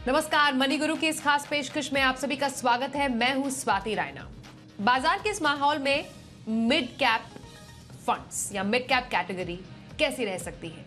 नमस्कार, मनी गुरु की इस खास पेशकश में आप सभी का स्वागत है। मैं हूं स्वाति रायना। बाजार के इस माहौल में मिड कैप फंड्स या मिड कैप कैटेगरी कैसी रह सकती है,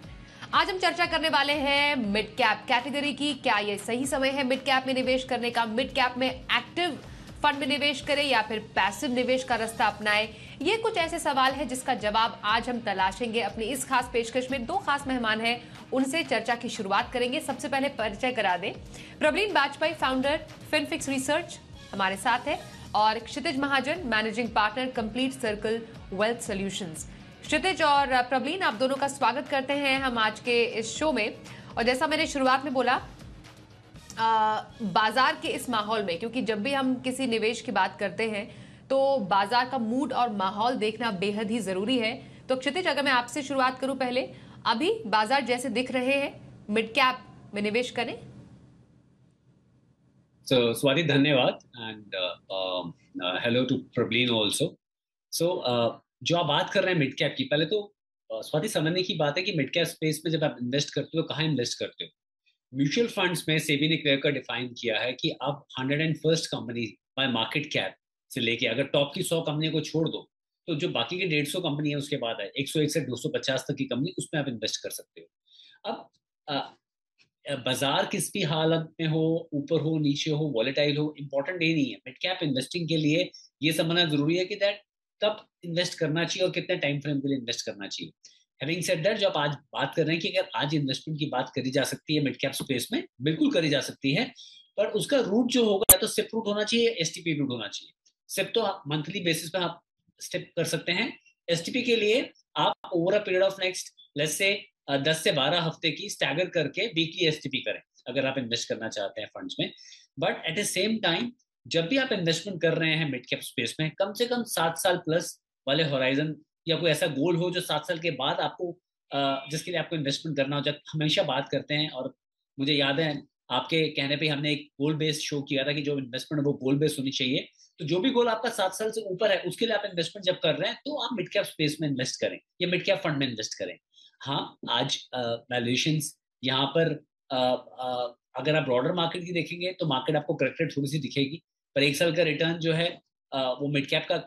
आज हम चर्चा करने वाले हैं मिड कैप कैटेगरी की। क्या ये सही समय है मिड कैप में निवेश करने का? मिड कैप में एक्टिव फंड में निवेश करें या फिर पैसिव निवेश का रास्ता अपनाएं? ये कुछ ऐसे सवाल है जिसका जवाब आज हम तलाशेंगे। अपनी इस खास पेशकश में दो खास मेहमान हैं, उनसे चर्चा की शुरुआत करेंगे। सबसे पहले परिचय करा दें, Praveen Bajpai founder Finfix research हमारे साथ है और Kshitij Mahajan managing partner complete circle wealth solutions. Kshitij और प्रवीण, आप दोनों का स्वागत करते हैं हम आज के इस शो में। और जैसा मैंने शुरुआत में बोला, बाजार के इस माहौल में, क्योंकि जब भी हम किसी निवेश की बात करते हैं तो बाजार का मूड और माहौल देखना बेहद ही जरूरी है। तो क्षितिज, अगर मैं आपसे शुरुआत करूं, पहले अभी बाजार जैसे दिख रहे हैं, मिड कैप में निवेश करें? स्वाति, धन्यवाद and hello to Praveen also. जो आप बात कर रहे हैं मिड कैप की, पहले तो स्वाति समझने की बात है कि मिड कैप स्पेस में जब आप इन्वेस्ट करते हो, कहाँ इन्वेस्ट करते हो। म्यूचुअल फंड्स में सेबी ने क्लियर कर डिफाइन किया है कि आप 101st company by market cap से लेके, अगर टॉप की 100 कंपनियों को छोड़ दो तो जो बाकी की 150 कंपनी है उसके बाद है 101 से 250 तक की कंपनी, उसमें आप इन्वेस्ट कर सकते हो। अब बाजार किस भी हालत में हो, ऊपर हो नीचे हो, वॉलेटाइल हो, इंपॉर्टेंट ये नहीं है। मिड कैप इन्वेस्टिंग के लिए ये समझना जरूरी है कि दैट कब इन्वेस्ट करना चाहिए और कितने टाइम फ्रेम के लिए इन्वेस्ट करना चाहिए। हैविंग सेड दैट, जो आप आज बात कर रहे हैं कि अगर आज इन्वेस्टमेंट की बात करी जा सकती है मिड कैप स्पेस में, बिल्कुल करी जा सकती है, पर उसका रूट जो होगा या तो सिप रूट होना चाहिए, एसटीपी रूट होना चाहिए। सिप तो मंथली बेसिस पे आप स्टेप कर सकते हैं। एसटीपी के लिए आप over a period of next let's say 10 से 12 हफ्ते की स्टैगर करके वीकली एसटीपी करें अगर आप इन्वेस्ट करना चाहते हैं फंड्स में। But at the same time, जब भी आप इन्वेस्टमेंट कर रहे हैं मिड कैप स्पेस में, कम से कम 7 साल प्लस वाले होराइजन या कोई ऐसा गोल हो जो 7 साल के बाद आपको जिसके लिए आपको इन्वेस्टमेंट करना हो। जब हमेशा बात करते हैं, और मुझे याद है आपके कहने पे हमने एक गोल बेस्ड शो किया था कि जो इन्वेस्टमेंट है वो गोल बेस्ड होनी चाहिए। तो जो भी गोल आपका 7 साल से ऊपर है, उसके लिए आप इन्वेस्टमेंट जब कर रहे हैं तो आप मिड कैप स्पेस में इन्वेस्ट करें या मिड कैप फंड में इन्वेस्ट करें। हाँ, आज वैल्यूएशंस यहाँ पर अगर आप ब्रॉडर मार्केट की देखेंगे तो मार्केट आपको करेक्टेड थोड़ी सी दिखेगी, पर एक साल का रिटर्न जो है वो मिड कैप का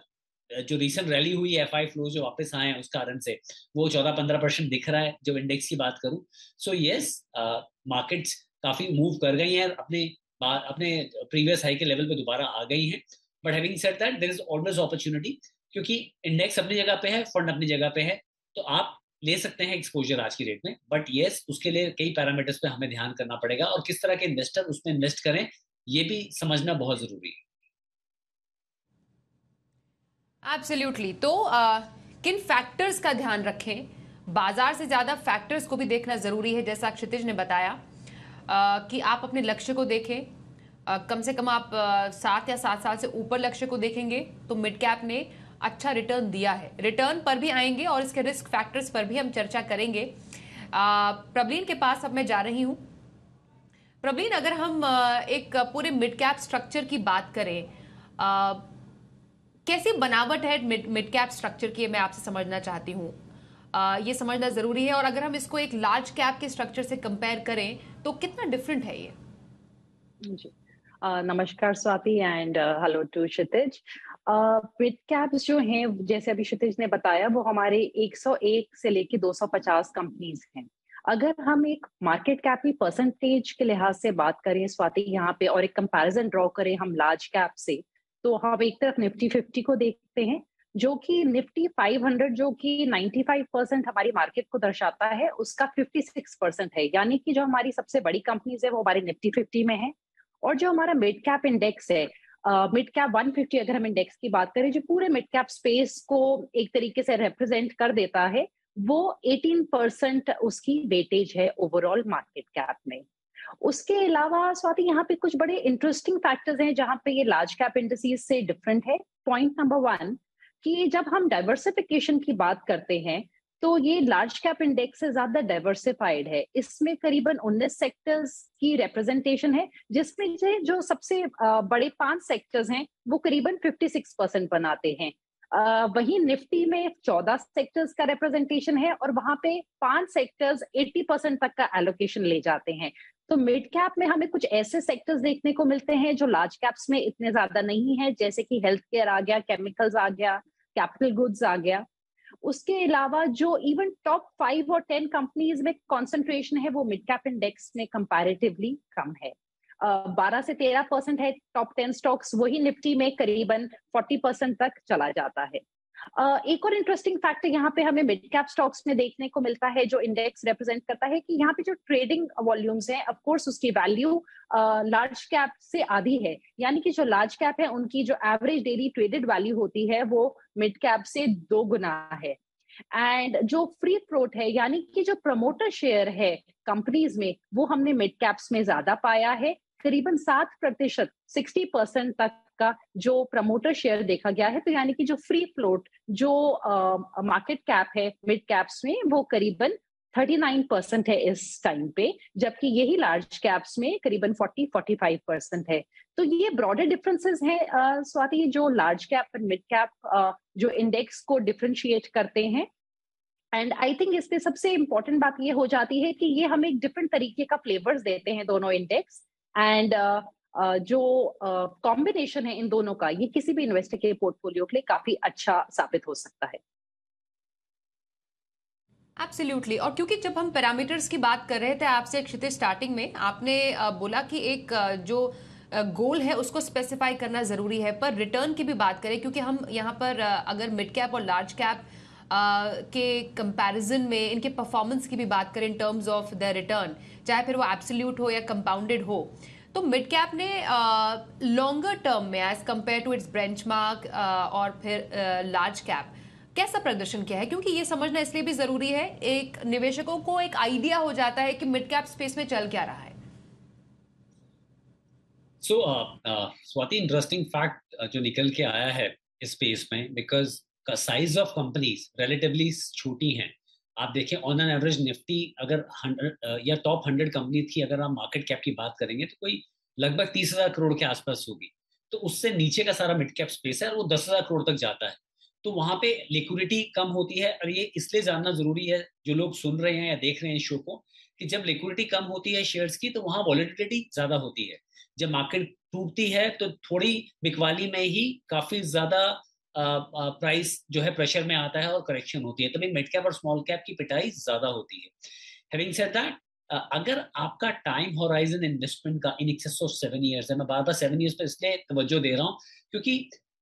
जो रीसेंट रैली हुई है, एफआई फ्लो जो वापस आए हैं उस कारण से, वो 14-15% दिख रहा है जब इंडेक्स की बात करूं। सो यस, मार्केट्स काफी मूव कर गई हैं, अपने प्रीवियस हाई के लेवल पे दोबारा आ गई हैं। But having said that, there is always opportunity, क्योंकि इंडेक्स अपनी जगह पे है, फंड अपनी जगह पे है, तो आप ले सकते हैं एक्सपोजर आज की डेट में। बट यस, उसके लिए कई पैरामीटर्स पे हमें ध्यान करना पड़ेगा और किस तरह के इन्वेस्टर उसमें इन्वेस्ट करें, ये भी समझना बहुत जरूरी है। एब्सोल्युटली। तो किन फैक्टर्स का ध्यान रखें? बाजार से ज्यादा फैक्टर्स को भी देखना जरूरी है। जैसा क्षितिज ने बताया कि आप अपने लक्ष्य को देखें। कम से कम आप 7 या 7 साल से ऊपर लक्ष्य को देखेंगे तो मिड कैप ने अच्छा रिटर्न दिया है। रिटर्न पर भी आएंगे और इसके रिस्क फैक्टर्स पर भी हम चर्चा करेंगे। प्रवीण के पास अब मैं जा रही हूं। प्रवीण, अगर हम एक पूरे मिड कैप स्ट्रक्चर की बात करें, कैसी बनावट है मिड कैप स्ट्रक्चर की, मैं आपसे समझना चाहती हूँ। ये समझना जरूरी है। और अगर हम इसको एक लार्ज कैप के स्ट्रक्चर से कंपेयर करें तो कितना डिफरेंट है ये? जी, नमस्कार Swati and hello to Kshitij. Mid caps जो हैं, जैसे अभी क्षितिज ने बताया, वो हमारे 101 से लेके 250 कंपनीज हैं। अगर हम एक मार्केट कैप की परसेंटेज के लिहाज से बात करें स्वाति यहाँ पे, और एक कंपैरिजन ड्रॉ करें हम लार्ज कैप से, तो हम एक तरफ निफ्टी 50 को देखते हैं, जो कि निफ्टी 500 जो कि 95% हमारी मार्केट को दर्शाता है, उसका 56% है। यानी कि जो हमारी सबसे बड़ी कंपनीज है वो हमारी निफ्टी 50 में है। और जो हमारा मिड कैप इंडेक्स है, मिड कैप 150, अगर हम इंडेक्स की बात करें, जो पूरे मिड कैप स्पेस को एक तरीके से रिप्रेजेंट कर देता है, वो 18% उसकी वेटेज है ओवरऑल मार्केट कैप में। उसके अलावा स्वाति यहाँ पे कुछ बड़े इंटरेस्टिंग फैक्टर्स हैं जहां पे ये लार्ज कैप इंडिसेस से डिफरेंट है। पॉइंट नंबर 1, कि जब हम डाइवर्सिफिकेशन की बात करते हैं तो ये लार्ज कैप इंडेक्स से ज्यादा डाइवर्सिफाइड है। इसमें करीबन 19 सेक्टर्स की रिप्रेजेंटेशन है, जिसमें से जो सबसे बड़े 5 सेक्टर्स हैं वो करीबन 56% बनाते हैं। वहीं निफ्टी में 14 सेक्टर्स का रिप्रेजेंटेशन है और वहां पे 5 सेक्टर्स 80% तक का एलोकेशन ले जाते हैं। तो मिड कैप में हमें कुछ ऐसे सेक्टर्स देखने को मिलते हैं जो लार्ज कैप्स में इतने ज्यादा नहीं है, जैसे कि हेल्थ केयर आ गया, केमिकल्स आ गया, कैपिटल गुड्स आ गया। उसके अलावा जो इवन टॉप 5 और 10 कंपनीज में कंसंट्रेशन है वो मिड कैप इंडेक्स में कंपैरेटिवली कम है। 12 से 13% है टॉप 10 स्टॉक्स, वही निफ्टी में करीबन 40% तक चला जाता है। एक और इंटरेस्टिंग फैक्टर यहाँ पे हमें मिड कैप स्टॉक्स में देखने को मिलता है जो इंडेक्स रिप्रेजेंट करता है, कि यहाँ पे जो ट्रेडिंग वॉल्यूम्स हैं, ऑफ कोर्स उसकी वैल्यू लार्ज कैप से आधी है, यानी कि जो लार्ज कैप है उनकी जो एवरेज डेली ट्रेडेड वैल्यू होती है वो मिड कैप से 2 गुना है। एंड जो फ्री फ्लोट है, यानी कि जो प्रमोटर शेयर है कंपनीज में, वो हमने मिड कैप्स में ज्यादा पाया है। करीबन 7%, 60% तक का जो प्रमोटर शेयर देखा गया है। तो यानी कि जो फ्री फ्लोट, जो मार्केट कैप है मिड कैप्स में, वो करीबन 39% है इस टाइम पे, जबकि यही लार्ज कैप्स में करीबन 40-45% है। तो ये ब्रॉडर डिफरेंसेस हैं स्वाति, जो लार्ज कैप और मिड कैप जो इंडेक्स को डिफरेंशिएट करते हैं। एंड आई थिंक इसमें सबसे इंपॉर्टेंट बात ये हो जाती है कि ये हमें एक डिफरेंट तरीके का फ्लेवर्स देते हैं दोनों इंडेक्स। एंड जो कॉम्बिनेशन है इन दोनों का, ये किसी भी इन्वेस्टर के पोर्टफोलियो के लिए काफी अच्छा साबित हो सकता है। एब्सोल्युटली। और क्योंकि जब हम पैरामीटर्स की बात कर रहे थे आपसे क्षितिज, स्टार्टिंग में आपने बोला कि एक जो गोल है उसको स्पेसिफाई करना जरूरी है, पर रिटर्न की भी बात करें, क्योंकि हम यहाँ पर अगर मिड कैप और लार्ज कैप के कंपैरिजन में इनके परफॉर्मेंस की भी बात करें in terms of the return, चाहे फिर वो एब्सोल्यूट हो या कंपाउंडेड हो, तो मिड कैप ने लॉन्गर टर्म में as compare to its benchmark और फिर लार्ज कैप कैसा प्रदर्शन किया है? क्योंकि ये समझना इसलिए भी जरूरी है, एक निवेशकों को एक आइडिया हो जाता है कि मिड कैप स्पेस में चल क्या रहा है। सो स्वाति, इंटरेस्टिंग फैक्ट जो निकल के आया है इस स्पेस में, because size of companies relatively छोटी हैं। आप देखें ऑन एन एवरेज निफ्टी अगर 100 या टॉप 100 कंपनी की अगर आप मार्केट कैप की बात करेंगे तो कोई लगभग 30,000 करोड़ के आसपास होगी। तो उससे नीचे का सारा मिड कैप स्पेस है और वो 10,000 करोड़ तक जाता है। तो वहां पे लिक्विडिटी कम होती है। और ये इसलिए जानना जरूरी है जो लोग सुन रहे हैं या देख रहे हैं इस शो को, कि जब लिक्विडिटी कम होती है शेयर्स की तो वहां वॉलेटिलिटी ज्यादा होती है। जब मार्केट टूटती है तो थोड़ी बिकवाली में ही काफी ज्यादा प्राइस जो है प्रेशर में आता है और करेक्शन होती है, तभी मिड कैप और स्मॉल कैप की पिटाई ज्यादा होती है। हैविंग सेड दैट, अगर आपका टाइम होराइजन इन्वेस्टमेंट का इन एक्सेस ऑफ 7 ईयर्स है, मैं बार बार 7 ईयर्स पर इसलिए तवज्जो दे रहा हूँ क्योंकि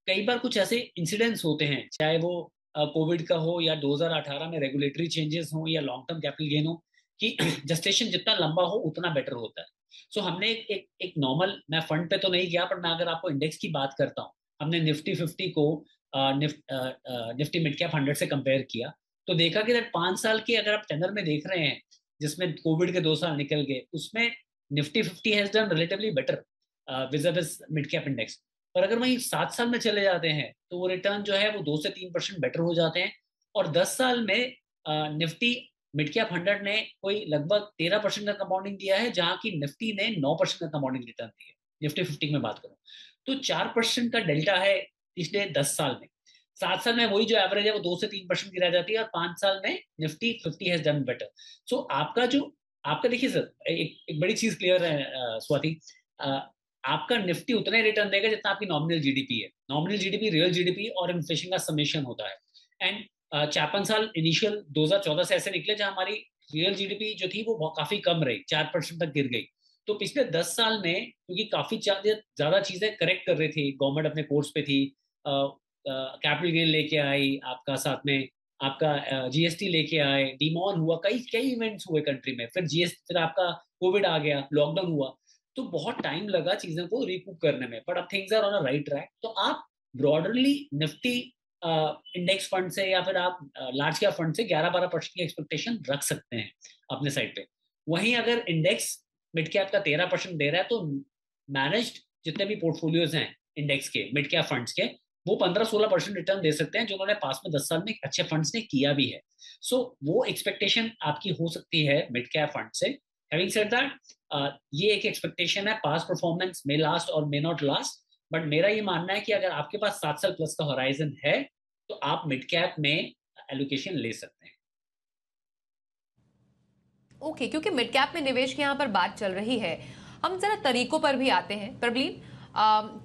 कई बार कुछ ऐसे इंसिडेंट्स होते हैं, चाहे वो कोविड का हो या 2018 में रेगुलेटरी चेंजेस हो या लॉन्ग टर्म कैपिटल गेन हो, कि जस्टेशन जितना लंबा हो उतना बेटर होता है। सो हमने एक नॉर्मल, मैं फंड पे तो नहीं गया, पर मैं अगर आपको इंडेक्स की बात करता हूँ, हमने निफ्टी 50 को निफ्टी मिड कैप 100 से कंपेयर किया, तो देखा कि 5 साल के अगर आप टेनर में देख रहे हैं, जिसमें कोविड के 2 साल निकल गए, उसमें Nifty 50 has done relatively better विज़ mid cap index. और अगर वहीं 7 साल में चले जाते हैं तो वो रिटर्न जो है वो 2 से 3% बेटर हो जाते हैं। और 10 साल में निफ्टी मिड कैप 100 ने कोई लगभग 13% का कंपाउंडिंग दिया है, जहां की निफ्टी ने 9% का कंपाउंडिंग रिटर्न दिया है। निफ्टी 50 में बात करूं तो 4% का डेल्टा है पिछले 10 साल में। 7 साल में वही जो एवरेज है वो 2 से 3% की रह जाती है, और 5 साल में निफ्टी 50 हैज डन बेटर। सो आपका देखिए सर, एक बड़ी चीज क्लियर है स्वाति, आपका निफ्टी उतना ही रिटर्न देगा जितना आपकी नॉमिनल जीडीपी है। नॉमिनल जीडीपी रियल जीडीपी और इन्फ्लेशन का समेशन होता है। एंड 4-5 साल इनिशियल 2014 से ऐसे निकले जहां हमारी रियल जीडीपी जो थी वो काफी कम रही, 4% तक गिर गई। तो पिछले 10 साल में क्योंकि काफी ज्यादा चीजें करेक्ट कर रही थी, गवर्नमेंट अपने कोर्स पे थी, कैपिटल गेन लेके आई, आपका साथ में आपका जीएसटी लेके आए, डिमॉन हुआ, कई कई इवेंट्स हुए कंट्री में, फिर आपका कोविड आ गया, लॉकडाउन हुआ, तो बहुत टाइम लगा चीजों को रिकूप करने में। बट अब things are on a right track. तो आप ब्रॉडरली निफ्टी इंडेक्स फंड से या फिर आप लार्ज कैप फंड से 11-12% की एक्सपेक्टेशन रख सकते हैं अपने साइड पे। वहीं अगर इंडेक्स मिड कैप का 13% दे रहा है, तो मैनेज्ड जितने भी पोर्टफोलियोज हैं इंडेक्स के मिड कैप फंड्स के, वो 15-16% रिटर्न दे सकते हैं, जो उन्होंने पास में 10 साल में अच्छे फंड्स ने किया भी है। सो वो एक्सपेक्टेशन आपकी हो सकती है मिड कैप फंड से। हैविंग सेड दैट, ये एक एक्सपेक्टेशन है, पास्ट परफॉर्मेंस मे लास्ट और मे नॉट लास्ट, बट मेरा ये मानना है कि अगर आपके पास 7 साल प्लस का होराइजन है तो आप मिड कैप में एलोकेशन ले सकते हैं। ओके, क्योंकि मिड कैप में निवेश की यहाँ पर बात चल रही है, हम जरा तरीकों पर भी आते हैं प्रबलीन।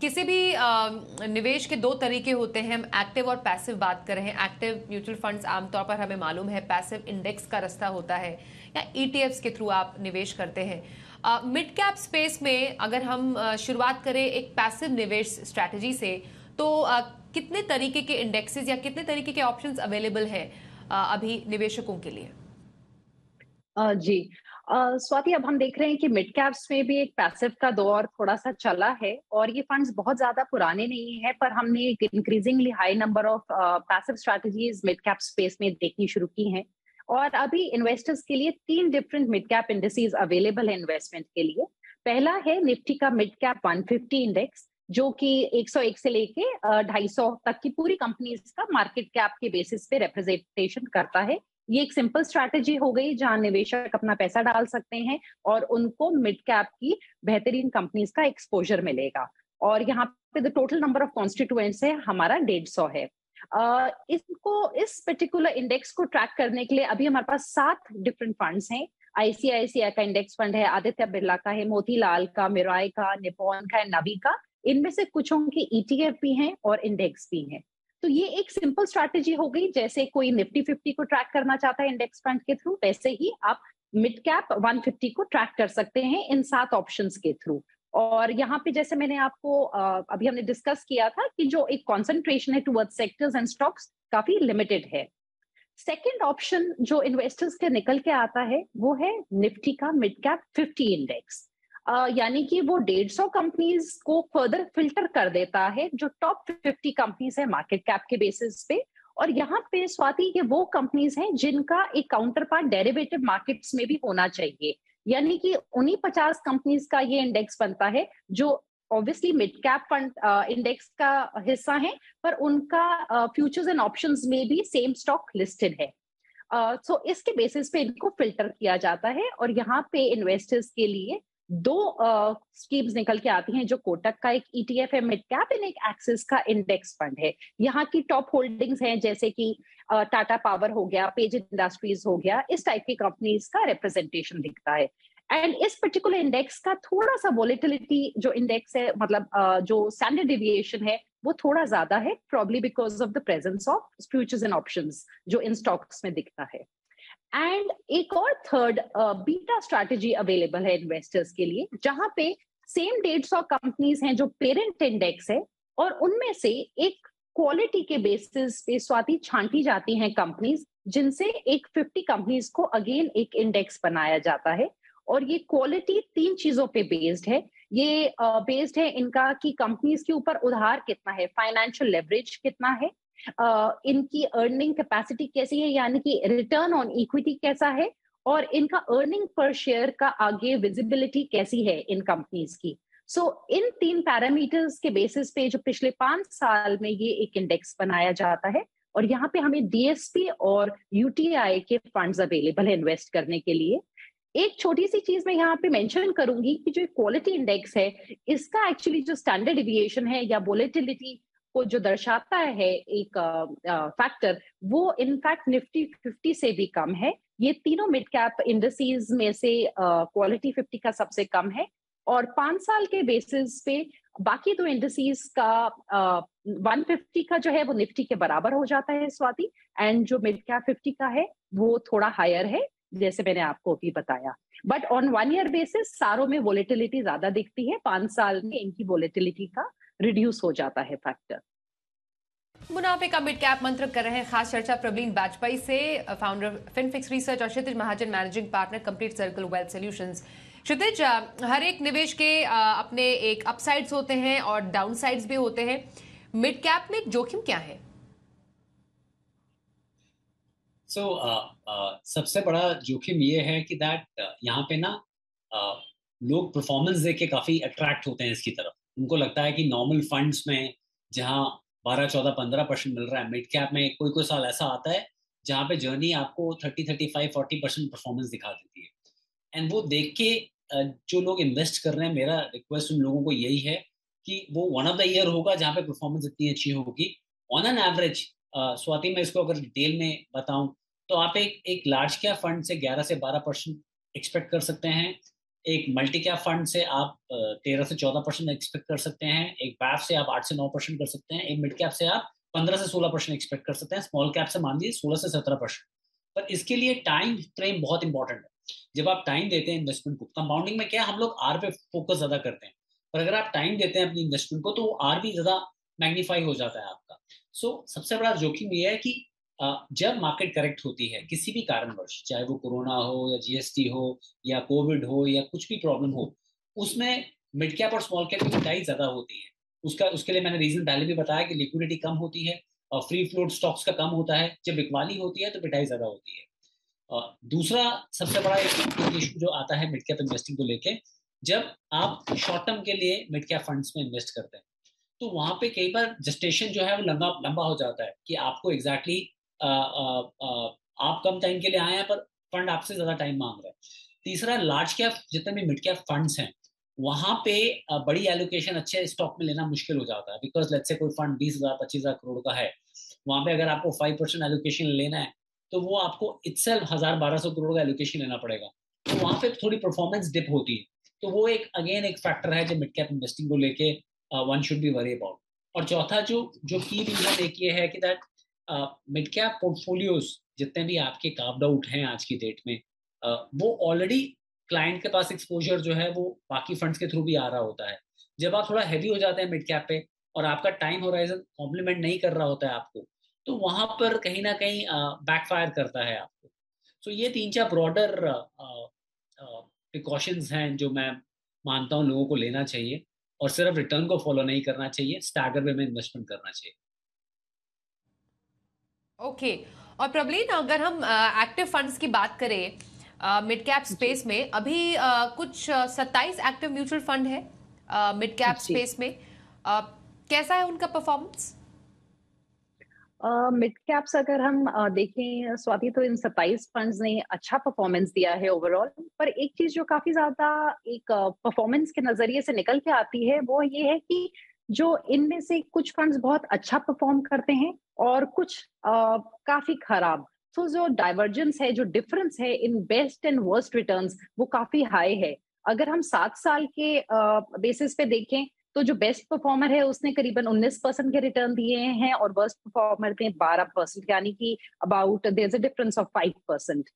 किसी भी निवेश के दो तरीके होते हैं, हम एक्टिव और पैसिव बात कर रहे हैं। एक्टिव म्यूचुअल फंड्स आमतौर पर हमें मालूम है, पैसिव इंडेक्स का रास्ता होता है या ईटीएफ्स के थ्रू आप निवेश करते हैं। मिड कैप स्पेस में अगर हम शुरुआत करें एक पैसिव निवेश स्ट्रैटेजी से, तो कितने तरीके के इंडेक्सेस या कितने तरीके के ऑप्शंस अवेलेबल हैं अभी निवेशकों के लिए? जी। स्वाति, अब हम देख रहे हैं कि मिड कैप्स में भी एक पैसिव का दौर थोड़ा सा चला है और ये फंड्स बहुत ज्यादा पुराने नहीं है, पर हमने एक increasingly high number of passive strategies mid cap space में देखनी शुरू की हैं। और अभी इन्वेस्टर्स के लिए 3 different mid cap indexes available है इन्वेस्टमेंट के लिए। पहला है निफ्टी का मिड कैप 150 इंडेक्स, जो कि 101 से लेके 250 तक की पूरी कंपनीज का मार्केट कैप के बेसिस पे रिप्रेजेंटेशन करता है। ये एक सिंपल स्ट्रैटेजी हो गई जहां निवेशक अपना पैसा डाल सकते हैं और उनको मिड कैप की बेहतरीन कंपनीज का एक्सपोजर मिलेगा। और यहाँ पे the total number of constituents है हमारा 150 है। इस पर्टिकुलर इंडेक्स को ट्रैक करने के लिए अभी हमारे पास 7 डिफरेंट फंड्स हैं। आईसीआईसीआई का इंडेक्स फंड है, आदित्य बिरला का है, मोतीलाल का, मिराय का, निपॉन का, नवी का। इनमें से कुछों की ईटीएफ भी हैं और इंडेक्स भी हैं। तो ये एक सिंपल स्ट्रैटेजी हो गई। जैसे कोई निफ्टी 50 को ट्रैक करना चाहता है इंडेक्स फंड के थ्रू, वैसे ही आप मिड कैप 150 को ट्रैक कर सकते हैं इन 7 ऑप्शंस के थ्रू। और यहाँ पे जैसे मैंने आपको अभी हमने डिस्कस किया था कि जो एक कॉन्सेंट्रेशन है टुवर्ड्स सेक्टर्स एंड स्टॉक्स काफी लिमिटेड है। सेकेंड ऑप्शन जो इन्वेस्टर्स के निकल के आता है वो है निफ्टी का मिड कैप 50 इंडेक्स। यानी कि वो 150 कंपनीज को फर्दर फिल्टर कर देता है जो टॉप 50 कंपनीज है मार्केट कैप के बेसिस पे। और यहाँ पे स्वाति, ये वो कंपनीज हैं जिनका एक काउंटर पार्ट डेरिवेटिव मार्केट्स में भी होना चाहिए। यानी कि उन्हीं 50 कंपनीज का ये इंडेक्स बनता है जो obviously mid cap fund index का हिस्सा है, पर उनका फ्यूचर्स एंड ऑप्शंस में भी सेम स्टॉक लिस्टेड है। सो इसके बेसिस पे इनको फिल्टर किया जाता है। और यहाँ पे इन्वेस्टर्स के लिए 2 स्कीम्स निकल के आती हैं, जो कोटक का एक ईटीएफ है मिड कैप एंड एक एक्सिस का इंडेक्स फंड है। यहाँ की टॉप होल्डिंग्स हैं जैसे कि टाटा पावर हो गया, पेज इंडस्ट्रीज हो गया, इस टाइप की कंपनीज का रिप्रेजेंटेशन दिखता है। एंड इस पर्टिकुलर इंडेक्स का थोड़ा सा वोलेटिलिटी जो इंडेक्स है, मतलब जो स्टैंडर्ड डेविएशन है वो थोड़ा ज्यादा है, probably because of the presence of futures and options जो इन स्टॉक्स में दिखता है। एंड एक और थर्ड बीटा स्ट्रैटेजी अवेलेबल है इन्वेस्टर्स के लिए, जहां पे सेम 150 कंपनीज हैं जो पेरेंट इंडेक्स है, और उनमें से एक क्वालिटी के बेसिस पे स्वाति छांटी जाती हैं कंपनीज, जिनसे एक 50 कंपनीज को अगेन एक इंडेक्स बनाया जाता है। और ये क्वालिटी 3 चीजों पे बेस्ड है। ये बेस्ड है इनका कि कंपनीज के ऊपर उधार कितना है, फाइनेंशियल लेवरेज कितना है, इनकी अर्निंग कैपेसिटी कैसी है, यानी कि रिटर्न ऑन इक्विटी कैसा है, और इनका अर्निंग पर शेयर का आगे विजिबिलिटी कैसी है इन कंपनीज की। सो इन 3 पैरामीटर्स के बेसिस पे जो पिछले 5 साल में ये एक इंडेक्स बनाया जाता है। और यहाँ पे हमें डीएसपी और यूटीआई के फंड्स अवेलेबल है इन्वेस्ट करने के लिए। एक छोटी सी चीज मैं यहाँ पे मेंशन करूंगी कि जो क्वालिटी इंडेक्स है, इसका एक्चुअली जो स्टैंडर्ड डिविएशन है या वोलेटिलिटी को जो दर्शाता है एक फैक्टर, वो इनफैक्ट निफ्टी 50 से भी कम है। ये तीनों मिड कैप इंडेक्सेस में से क्वालिटी 50 का सबसे कम है। और 5 साल के बेसिस पे बाकी 2 इंडेक्सेस का 150 का जो है वो निफ्टी के बराबर हो जाता है स्वाति, एंड जो मिड कैप 50 का है वो थोड़ा हायर है, जैसे मैंने आपको अभी बताया। बट ऑन 1 ईयर बेसिस सारों में वोलेटिलिटी ज्यादा दिखती है, 5 साल में इनकी वोलेटिलिटी का रिड्यूस हो जाता है फैक्टर। मुनाफे का मिड कैप मंत्र कर रहे हैं खास चर्चा प्रबलीन बाजपेयी से, फाउंडर फिनफिक्स रिसर्च, और Kshitij Mahajan, managing partner complete circle wealth solutions. Kshitij, हर एक निवेश के अपने एक अपसाइड्स होते हैं और डाउनसाइड्स भी होते हैं। मिड कैप में जोखिम क्या है? सबसे बड़ा जोखिम ये है कि यहाँ पे ना लोग परफॉर्मेंस देख के काफी अट्रैक्ट होते हैं इसकी तरफ। उनको लगता है कि नॉर्मल फंड्स में जहाँ 12, 14, 15% मिल रहा है, मिड कैप में कोई कोई साल ऐसा आता है जहाँ पे जर्नी आपको 30, 35, 40% परफॉर्मेंस दिखा देती है। एंड वो देख के जो लोग इन्वेस्ट कर रहे हैं, मेरा रिक्वेस्ट उन लोगों को यही है कि वो वन ऑफ द ईयर होगा जहाँ पे परफॉर्मेंस इतनी अच्छी होगी। ऑन एन एवरेज स्वाति, मैं इसको अगर डिटेल में बताऊं तो आप एक लार्ज कैप फंड से 11 से 12% एक्सपेक्ट कर सकते हैं, एक मल्टी कैप फंड से आप 13 से 14% एक्सपेक्ट कर सकते हैं, एक बैफ से आप 8 से 9% कर सकते हैं, एक मिड कैप से आप 15 से 16% एक्सपेक्ट कर सकते हैं, स्मॉल कैप से मान लीजिए 16 से 17%। पर इसके लिए टाइम फ्रेम बहुत इंपॉर्टेंट है। जब आप टाइम देते हैं इन्वेस्टमेंट को, कंपाउंडिंग में क्या हम लोग आर पे फोकस ज्यादा करते हैं, पर अगर आप टाइम देते हैं अपनी इन्वेस्टमेंट को तो वो आर भी ज्यादा मैग्नीफाई हो जाता है आपका। सबसे बड़ा जोखिम ये है कि जब मार्केट करेक्ट होती है किसी भी कारणवश, चाहे वो कोरोना हो या जीएसटी हो या कोविड हो या कुछ भी प्रॉब्लम हो, उसमें मिड कैप और स्मॉल कैप की पिटाई ज्यादा होती है। उसके लिए मैंने रीजन पहले भी बताया कि लिक्विडिटी कम होती है और फ्री फ्लोट स्टॉक्स का कम होता है। जब बिकवाली होती है तो पिटाई ज्यादा होती है। दूसरा सबसे बड़ा एक इशू जो आता है मिड कैप इन्वेस्टिंग को लेके, जब आप शॉर्ट टर्म के लिए मिड कैप फंड्स में इन्वेस्ट करते हैं तो वहां पे कई बार जस्टेशन जो है वो लंबा लंबा हो जाता है कि आपको एग्जैक्टली आप कम टाइम के लिए आए हैं पर फंड आपसे ज्यादा टाइम मांग रहा है। तीसरा, लार्ज कैप जितने भी मिड कैप फंड्स हैं वहां पे बड़ी एलोकेशन अच्छे स्टॉक में लेना मुश्किल हो जाता है, बिकॉज लेट्स से कोई फंड 20,000 25,000 करोड़ का है, वहां पे अगर आपको 5% एलोकेशन लेना है तो वो आपको इटसेल्फ 1,000-1,200 करोड़ का एलोकेशन लेना पड़ेगा, तो वहां पे थोड़ी परफॉर्मेंस डिप होती है। तो वो एक अगेन एक फैक्टर है जो मिड कैप इन्वेस्टिंग को लेके one should be worry about. और चौथा जो जो की रीजन एक ये है कि दैट मिड कैप पोर्टफोलियोज जितने भी आपके कार्व्ड आउट हैं आज की डेट में, वो ऑलरेडी क्लाइंट के पास एक्सपोजर जो है वो बाकी फंड्स के थ्रू भी आ रहा होता है। जब आप थोड़ा हैवी हो जाते हैं मिड कैप पे और आपका टाइम होराइजन कॉम्प्लीमेंट नहीं कर रहा होता है आपको, तो वहां पर कहीं ना कहीं बैकफायर करता है आपको। तो ये 3-4 ब्रॉडर प्रिकॉशंस हैं जो मैं मानता हूँ लोगों को लेना चाहिए, और सिर्फ रिटर्न को फॉलो नहीं करना चाहिए, स्टैगर वे में इन्वेस्टमेंट करना चाहिए। ओके और प्रबलीन, अगर हम एक्टिव फंड्स की बात करें मिड कैप स्पेस में, अभी कुछ 27 एक्टिव म्यूचुअल फंड है मिड कैप स्पेस में, कैसा है उनका परफॉर्मेंस? मिड कैप्स अगर हम देखें स्वाति, तो इन 27 फंड्स ने अच्छा परफॉर्मेंस दिया है ओवरऑल। पर एक चीज जो काफी ज्यादा एक परफॉर्मेंस के नजरिए से निकल के आती है वो ये है कि जो इनमें से कुछ फंड्स बहुत अच्छा परफॉर्म करते हैं और कुछ काफी खराब। तो जो डाइवर्जेंस है, जो डिफरेंस है in best and worst returns, वो काफी हाई है। अगर हम 7 साल के बेसिस पे देखें तो जो बेस्ट परफॉर्मर है उसने करीबन 19% के रिटर्न दिए हैं और वर्स्ट परफॉर्मर ने 12%, यानी कि about their is a difference of 5%,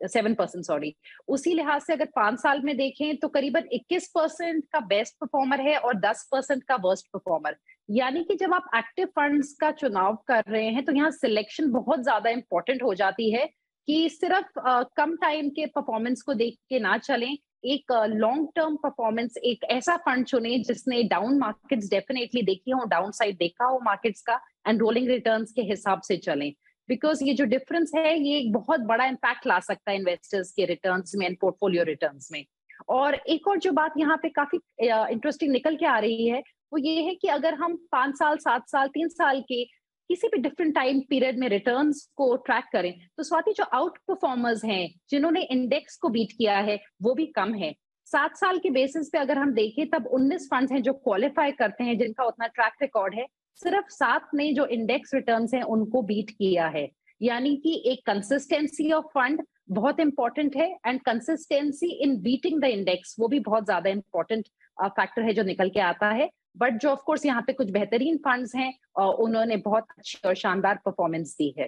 7% sorry. उसी लिहाज से अगर 5 साल में देखें तो करीबन 21% का बेस्ट परफॉर्मर है और 10% का वर्स्ट परफॉर्मर। यानी कि जब आप एक्टिव फंड्स का चुनाव कर रहे हैं तो यहाँ सिलेक्शन बहुत ज्यादा इंपॉर्टेंट हो जाती है कि सिर्फ कम टाइम के परफॉर्मेंस को देख के ना चलें, एक लॉन्ग टर्म परफॉर्मेंस, एक ऐसा फंड चुने जिसने डाउन मार्केट्स डेफिनेटली देखी हो, डाउन साइड देखा हो मार्केट्स का, एंड रोलिंग रिटर्न्स के हिसाब से चलें। बिकॉज ये जो डिफरेंस है ये एक बहुत बड़ा इम्पैक्ट ला सकता है इन्वेस्टर्स के रिटर्न्स में एंड पोर्टफोलियो रिटर्न्स में। और एक और जो बात यहाँ पे काफी इंटरेस्टिंग निकल के आ रही है वो ये है कि अगर हम 5 साल, 7 साल, 3 साल के किसी भी डिफरेंट टाइम पीरियड में रिटर्न्स को ट्रैक करें तो स्वाति, जो आउट परफॉर्मर्स हैं जिन्होंने इंडेक्स को बीट किया है वो भी कम है। 7 साल के बेसिस पे अगर हम देखें तब 19 फंड्स हैं जो क्वालिफाई करते हैं, जिनका उतना ट्रैक रिकॉर्ड है। सिर्फ 7 ने जो इंडेक्स रिटर्न्स हैं उनको बीट किया है। यानी कि एक कंसिस्टेंसी ऑफ फंड बहुत इंपॉर्टेंट है and consistency in beating the index वो भी बहुत ज्यादा इंपॉर्टेंट फैक्टर है जो निकल के आता है। बट जो ऑफ कोर्स यहाँ पे कुछ बेहतरीन फंड्स हैं उन्होंने बहुत अच्छी और शानदार परफॉर्मेंस दी है।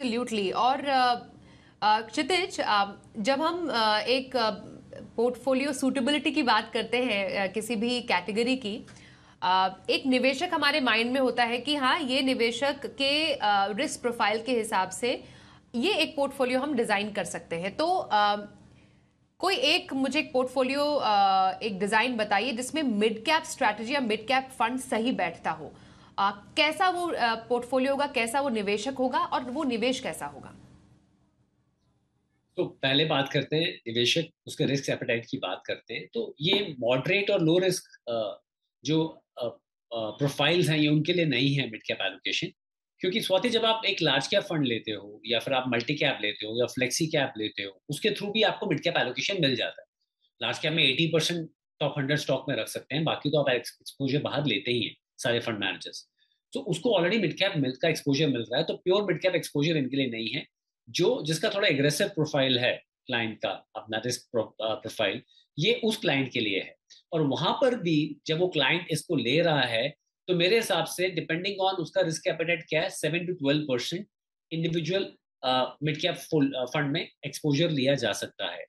एब्सोल्युटली। और क्षितिज, जब हम एक पोर्टफोलियो सूटेबिलिटी की बात करते हैं किसी भी कैटेगरी की, एक निवेशक हमारे माइंड में होता है कि हाँ, ये निवेशक के रिस्क प्रोफाइल के हिसाब से ये एक पोर्टफोलियो हम डिजाइन कर सकते हैं। तो कोई एक मुझे एक पोर्टफोलियो एक डिजाइन बताइए जिसमें मिड कैप स्ट्रैटेजी या मिड कैप फंड सही बैठता हो। कैसा वो पोर्टफोलियो होगा, कैसा वो निवेशक होगा और वो निवेश कैसा होगा? तो पहले बात करते हैं निवेशक, उसके रिस्क एपेटाइट की बात करते हैं। तो ये मॉडरेट और लो रिस्क जो प्रोफाइल्स हैं ये उनके लिए नहीं है मिड कैप एलोकेशन। क्योंकि स्वाति, जब आप एक लार्ज कैप फंड लेते हो या फिर आप मल्टी कैप लेते हो या फ्लेक्सी कैप लेते हो, उसके थ्रू भी आपको मिड कैप एलोकेशन मिल जाता है। लार्ज कैप में 80% टॉप 100 स्टॉक में रख सकते हैं, बाकी तो आप एक्सपोजर बाहर लेते ही हैं सारे फंड मैनेजर्स। तो उसको ऑलरेडी मिड कैप का एक्सपोजर मिल रहा है, तो प्योर मिड कैप एक्सपोजर इनके लिए नहीं है। जिसका थोड़ा एग्रेसिव प्रोफाइल है क्लाइंट का, अपना रिस्क प्रोफाइल, ये उस क्लाइंट के लिए है। और वहां पर भी जब वो क्लाइंट इसको ले रहा है तो मेरे हिसाब से डिपेंडिंग ऑन उसका रिस्क एपेटाइट क्या है, 7 to 12% individual mid cap fund में एक्सपोजर लिया जा सकता है।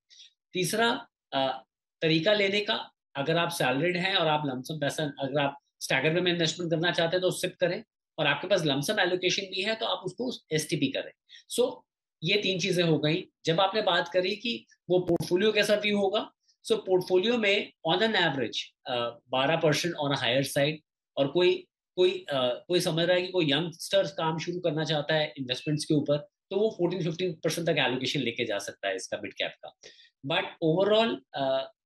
तीसरा तरीका लेने का, अगर आप सैलरीड हैं और आप लमसम पैसा, अगर आप स्टैगर में इन्वेस्टमेंट करना चाहते हैं तो सिप करें, और आपके पास लमसम एलोकेशन भी है तो आप उसको एसटीपी करें। सो ये 3 चीजें हो गई। जब आपने बात करी कि वो पोर्टफोलियो कैसा व्यू होगा, सो पोर्टफोलियो में on an average 12% on higher side, और कोई समझ रहा है कि कोई यंगस्टर्स काम शुरू करना चाहता है इन्वेस्टमेंट्स के ऊपर, तो वो 14-15% तक एलोकेशन लेके जा सकता है इसका मिड कैप का। बट ओवरऑल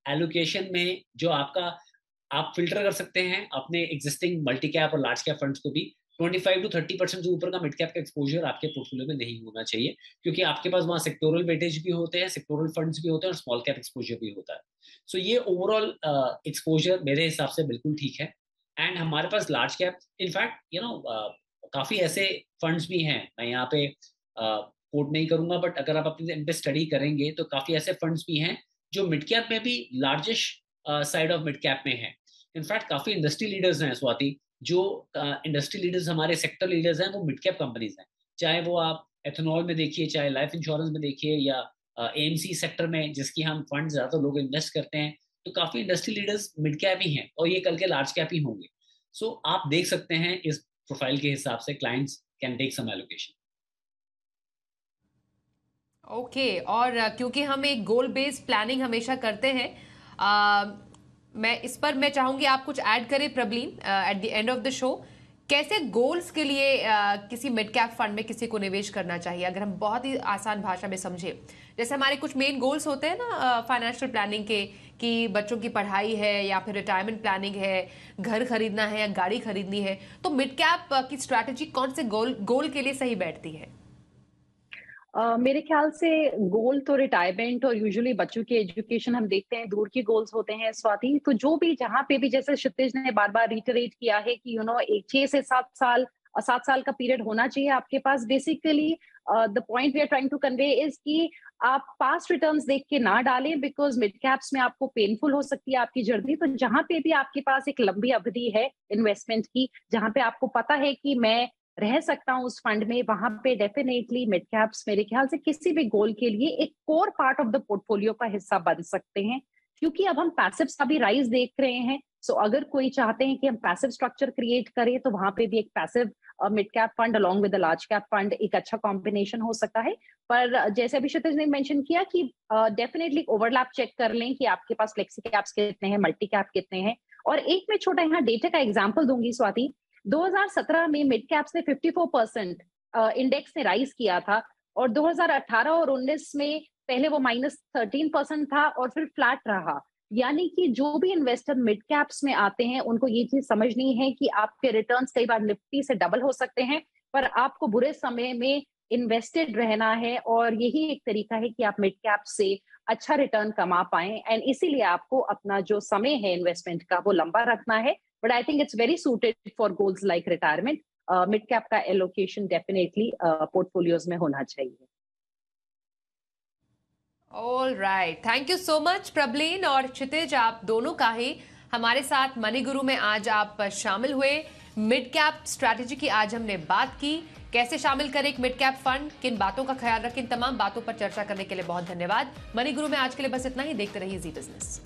एलोकेशन में जो आप फिल्टर कर सकते हैं अपने एग्जिस्टिंग मल्टी कैप और लार्ज कैप फंड्स को भी, 25 to 30% से ऊपर का मिड कैप का एक्सपोजर आपके पोर्टफोलियो में नहीं होना चाहिए, क्योंकि आपके पास वहाँ सेक्टोरल वेटेज भी होते हैं, सेक्टोरल फंड्स भी होते हैं और स्मॉल कैप एक्सपोजर भी होता है। सो ये ओवरऑल एक्सपोजर मेरे हिसाब से बिल्कुल ठीक है। एंड हमारे पास लार्ज कैप, इनफैक्ट काफी ऐसे फंड्स भी हैं, मैं यहाँ पे कोट नहीं करूंगा, बट अगर आप अपने इन पे स्टडी करेंगे तो काफी ऐसे फंड्स भी हैं जो मिड कैप में भी largest side of mid cap में है। इनफैक्ट काफी इंडस्ट्री लीडर्स हैं स्वाति, जो इंडस्ट्री लीडर्स हमारे सेक्टर लीडर्स हैं वो मिड कैप कंपनीज हैं, चाहे वो आप एथेनॉल में देखिए, चाहे लाइफ इंश्योरेंस में देखिए, या एएमसी सेक्टर में जिसकी हम फंड ज्यादा लोग इन्वेस्ट करते हैं, तो काफी इंडस्ट्री लीडर्स मिड कैप ही हैं और ये कल के लार्ज कैप ही होंगे। सो आप देख सकते हैं इस प्रोफाइल के हिसाब से clients can take some allocation. Okay, और क्योंकि हम एक गोल बेस्ड प्लानिंग हमेशा करते हैं, मैं चाहूंगी आप कुछ ऐड करें Prabhleen at the end of the show. कैसे गोल्स के लिए किसी मिड कैप फंड में किसी को निवेश करना चाहिए, अगर हम बहुत ही आसान भाषा में समझे। जैसे हमारे कुछ मेन गोल्स होते हैं ना फाइनेंशियल प्लानिंग के, कि बच्चों की पढ़ाई है या फिर रिटायरमेंट प्लानिंग है, घर खरीदना है या गाड़ी खरीदनी है, तो मिड कैप की स्ट्रैटेजी कौन से गोल के लिए सही बैठती है? मेरे ख्याल से गोल तो रिटायरमेंट और यूजुअली बच्चों की एजुकेशन हम देखते हैं दूर के गोल्स होते हैं स्वाति। तो जो भी जहाँ पे भी, जैसे क्षितिज ने बार बार रिटरेट किया है कि 6 से 7 साल का पीरियड होना चाहिए आपके पास। Basically the point we are trying to convey is कि आप पास्ट रिटर्न्स देख के ना डालें, बिकॉज मिड कैप्स में आपको पेनफुल हो सकती है आपकी जर्नी। तो जहां पे भी आपके पास एक लंबी अवधि है इन्वेस्टमेंट की, जहां पे आपको पता है कि मैं रह सकता हूं उस फंड में, वहां पे डेफिनेटली मिड कैप्स मेरे ख्याल से किसी भी गोल के लिए एक core part of the portfolio का हिस्सा बन सकते हैं। क्योंकि अब हम पैसिव्स का भी राइज देख रहे हैं। सो अगर कोई चाहते हैं कि हम पैसिव स्ट्रक्चर क्रिएट करें, तो वहां पे भी एक passive mid cap fund along with the large cap fund एक अच्छा कॉम्बिनेशन हो सकता है। पर जैसे अभी क्षितिज ने मेंशन किया कि डेफिनेटली ओवरलैप चेक कर लें कि आपके पास फ्लेक्सी कैप्स कितने हैं, मल्टी कैप कितने हैं। और एक मैं छोटा यहाँ डेटा का एग्जाम्पल दूंगी स्वाति। 2017 में मिड कैप्स ने 54% इंडेक्स ने राइज किया था, और 2018 और 19 में पहले वो -13% था और फिर फ्लैट रहा। यानी कि जो भी इन्वेस्टर मिड कैप्स में आते हैं उनको ये चीज समझनी है कि आपके रिटर्न्स कई बार निफ्टी से डबल हो सकते हैं, पर आपको बुरे समय में इन्वेस्टेड रहना है, और यही एक तरीका है कि आप मिड कैप से अच्छा रिटर्न कमा पाएं। एंड इसीलिए आपको अपना जो समय है इन्वेस्टमेंट का वो लंबा रखना है। But I think it's very suited for goals like retirement. Mid cap का एलोकेशन डेफिनेटली पोर्टफोलियोज में होना चाहिए। All right, thank you so much Prabhleen और क्षितिज, आप दोनों का ही हमारे साथ मनी गुरु में आज आप शामिल हुए। मिड कैप स्ट्रैटेजी की आज हमने बात की, कैसे शामिल करें एक मिड कैप फंड, किन बातों का ख्याल रखें, इन तमाम बातों पर चर्चा करने के लिए बहुत धन्यवाद। मनी गुरु में आज के लिए बस इतना ही। देखते रहिए जी बिजनेस।